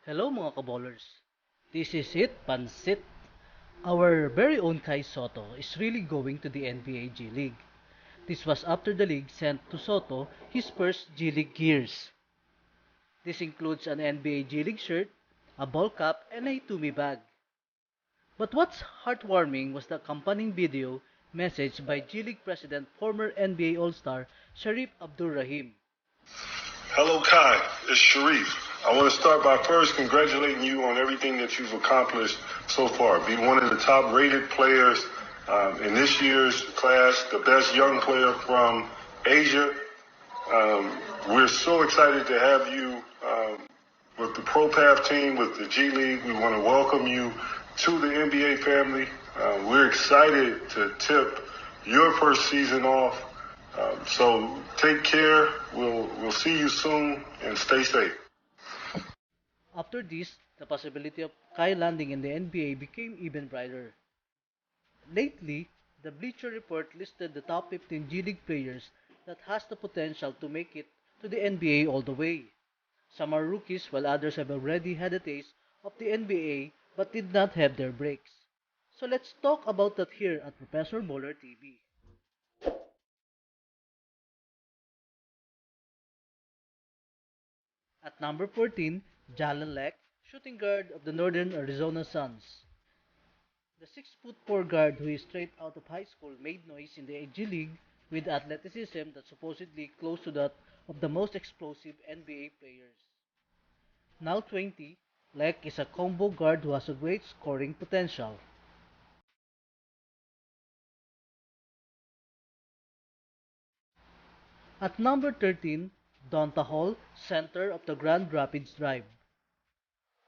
Hello mga kaballers. This is it, Pansit. Our very own Kai Sotto is really going to the NBA G League. This was after the league sent to Soto his first G League gears. This includes an NBA G League shirt, a ball cap, and a Tumi bag. But what's heartwarming was the accompanying video message by G League president former NBA All-Star Sharif Abdur-Rahim. Hello, Kai. It's Sharif. I want to start by first congratulating you on everything that you've accomplished so far. Being one of the top-rated players in this year's class, the best young player from Asia. We're so excited to have you with the Pro Path team, with the G League. We want to welcome you to the NBA family. We're excited to tip your first season off. So take care. We'll see you soon and stay safe. After this, the possibility of Kai landing in the NBA became even brighter. Lately, the Bleacher Report listed the top 15 G League players that has the potential to make it to the NBA all the way. Some are rookies while others have already had a taste of the NBA but did not have their breaks. So let's talk about that here at Professor Bowler TV. At number 14, Jalen Leck, shooting guard of the Northern Arizona Suns. The 6'4" guard who is straight out of high school made noise in the G League with athleticism that's supposedly close to that of the most explosive NBA players. Now 20, Leck is a combo guard who has a great scoring potential. At number 13, Donta Hall, center of the Grand Rapids Drive.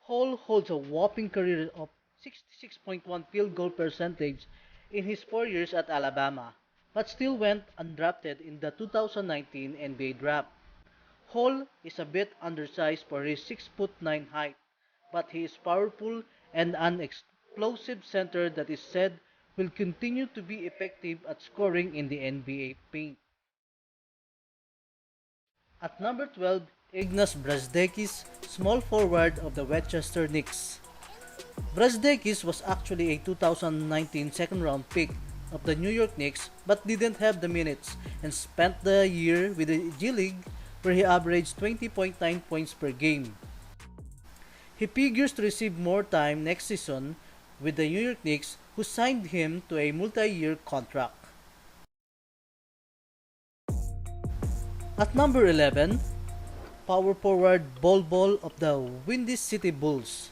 Hall holds a whopping career of 66.1 field goal percentage in his 4 years at Alabama, but still went undrafted in the 2019 NBA draft. Hall is a bit undersized for his 6'9" height, but he is powerful and an explosive center that is said will continue to be effective at scoring in the NBA paint. At number 12, Ignas Brasdekis, small forward of the Westchester Knicks. Brasdekis was actually a 2019 second round pick of the New York Knicks but didn't have the minutes and spent the year with the G League where he averaged 20.9 points per game. He figures to receive more time next season with the New York Knicks who signed him to a multi-year contract. At number 11, power forward Bol Bol of the Windy City Bulls.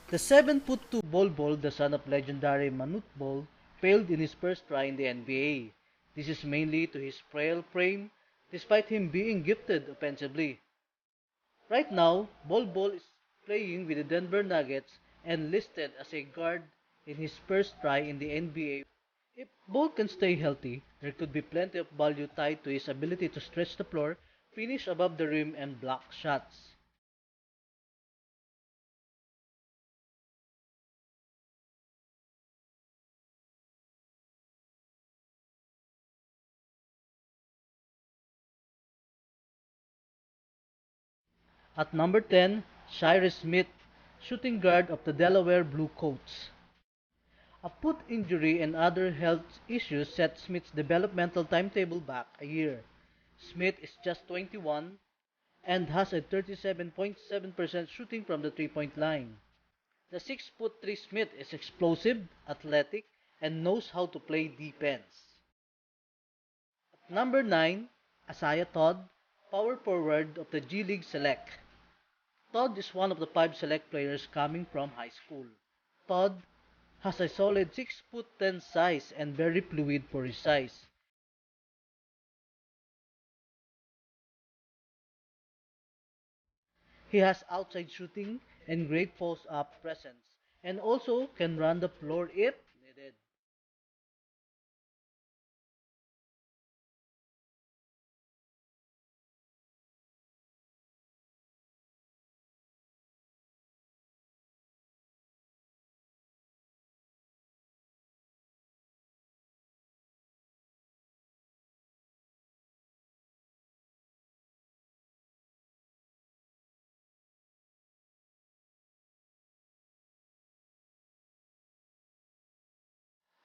The 7'2" Bol Bol, the son of legendary Manute Bol, failed in his first try in the NBA. This is mainly to his frail frame, despite him being gifted offensively. Right now, Bol Bol is playing with the Denver Nuggets and listed as a guard in his first try in the NBA. If Bol can stay healthy, there could be plenty of value tied to his ability to stretch the floor, finish above the rim, and block shots. At number 10, Cyrus Smith, shooting guard of the Delaware Bluecoats. A foot injury and other health issues set Smith's developmental timetable back a year. Smith is just 21 and has a 37.7% shooting from the three-point line. The 6'3" Smith is explosive, athletic, and knows how to play defense. At number 9, Asaya Todd, power forward of the G League Select. Todd is one of the 5 select players coming from high school. Todd has a solid 6'10" size and very fluid for his size. He has outside shooting and great post-up presence, and also can run the floor if needed.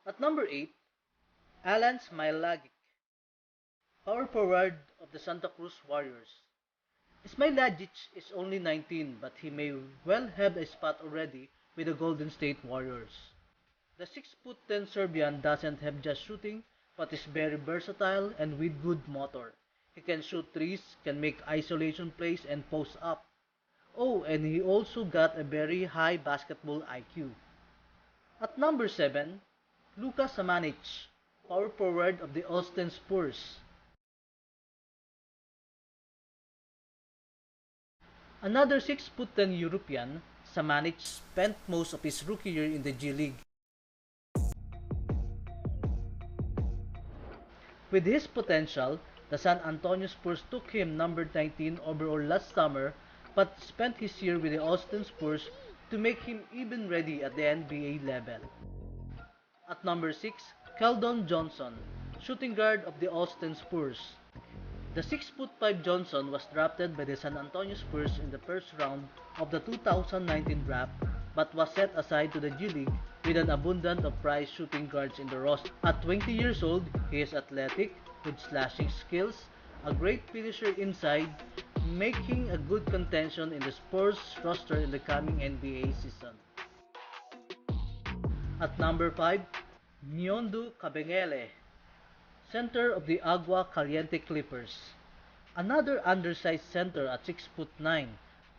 At number 8, Alan Smilagic, power forward of the Santa Cruz Warriors. Ismaila Ditch is only 19 but he may well have a spot already with the Golden State Warriors. The 6'10" Serbian doesn't have just shooting but is very versatile and with good motor. He can shoot threes, can make isolation plays and post up. Oh, and he also got a very high basketball IQ. At number 7, Luka Samanic, power forward of the Austin Spurs. Another 6'10" European, Samanic spent most of his rookie year in the G League. With his potential, the San Antonio Spurs took him number 19 overall last summer but spent his year with the Austin Spurs to make him even ready at the NBA level. At number 6, Keldon Johnson, shooting guard of the Austin Spurs. The 6'5" Johnson was drafted by the San Antonio Spurs in the first round of the 2019 draft but was set aside to the G League with an abundance of prize shooting guards in the roster. At 20 years old, he is athletic, with slashing skills, a great finisher inside, making a good contention in the Spurs roster in the coming NBA season. At number 5, Nyondu Cabegale, center of the Agua Caliente Clippers. Another undersized center at 6'9",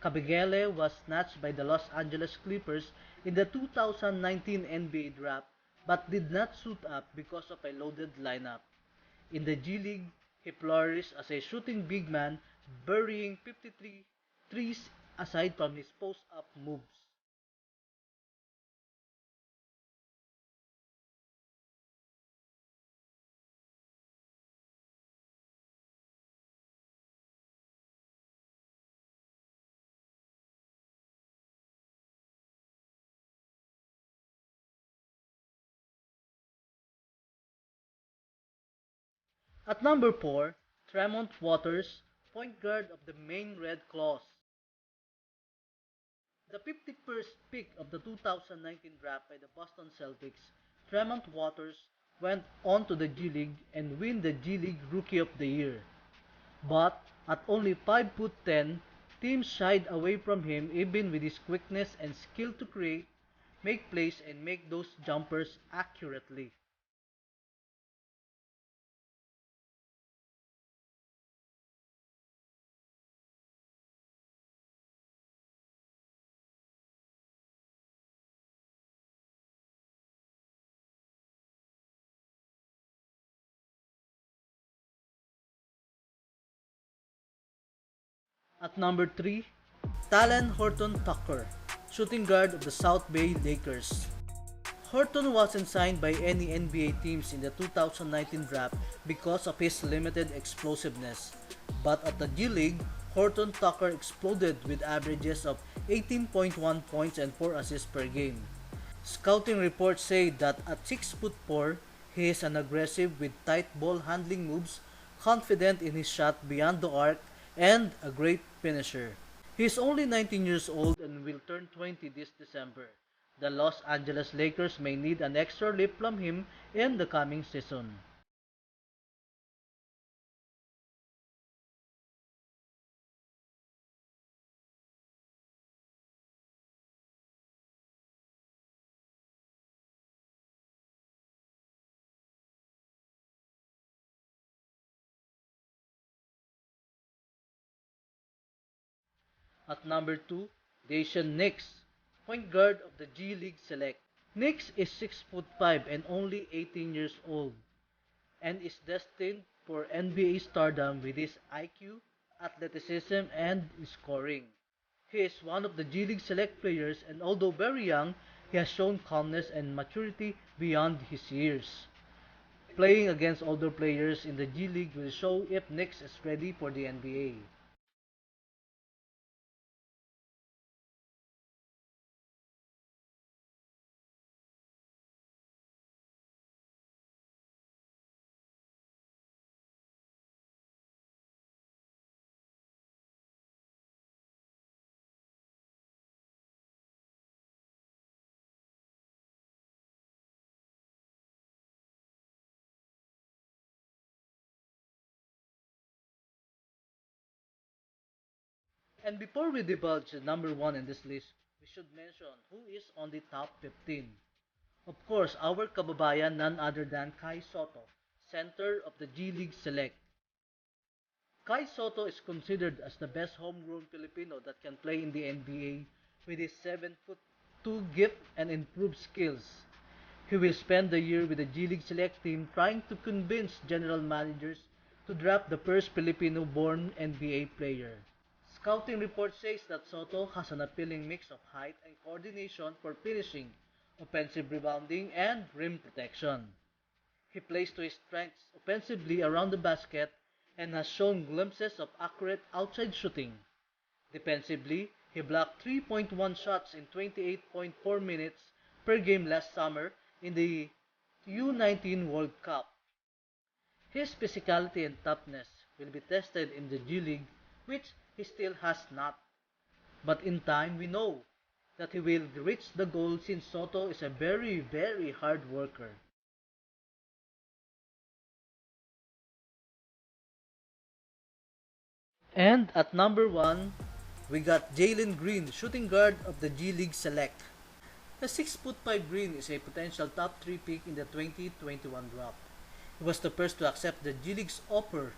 Cabegale was snatched by the Los Angeles Clippers in the 2019 NBA draft but did not suit up because of a loaded lineup. In the G League, he flourished as a shooting big man, burying 53 threes aside from his post-up moves. At number 4, Tremont Waters, point guard of the Maine Red Claws. The 51st pick of the 2019 draft by the Boston Celtics, Tremont Waters went on to the G League and win the G League Rookie of the Year. But at only 5'10", teams shied away from him even with his quickness and skill to create, make plays and make those jumpers accurately. At number 3, Talon Horton Tucker, shooting guard of the South Bay Lakers. Horton wasn't signed by any NBA teams in the 2019 draft because of his limited explosiveness. But at the G League, Horton Tucker exploded with averages of 18.1 points and 4 assists per game. Scouting reports say that at 6'4", he is an aggressive with tight ball handling moves, confident in his shot beyond the arc, and a great finisher. He is only 19 years old and will turn 20 this December. The Los Angeles Lakers may need an extra leap from him in the coming season. At number 2, Dacian Knicks, point guard of the G League Select. Knicks is 6'5" and only 18 years old, and is destined for NBA stardom with his IQ, athleticism, and scoring. He is one of the G League Select players and although very young, he has shown calmness and maturity beyond his years. Playing against older players in the G League will show if Knicks is ready for the NBA. And before we divulge the number 1 in this list, we should mention who is on the top 15. Of course, our kababayan none other than Kai Sotto, center of the G League Select. Kai Sotto is considered as the best homegrown Filipino that can play in the NBA with his 7'2" gift and improved skills. He will spend the year with the G League Select team trying to convince general managers to draft the first Filipino-born NBA player. Scouting report says that Soto has an appealing mix of height and coordination for finishing, offensive rebounding, and rim protection. He plays to his strengths offensively around the basket and has shown glimpses of accurate outside shooting. Defensively, he blocked 3.1 shots in 28.4 minutes per game last summer in the U19 World Cup. His physicality and toughness will be tested in the G League, which he still has not. But in time, we know that he will reach the goal since Soto is a very hard worker. And at number 1, we got Jalen Green, shooting guard of the G League Select. The 6'5" Green is a potential top 3 pick in the 2021 draft. He was the first to accept the G League's offer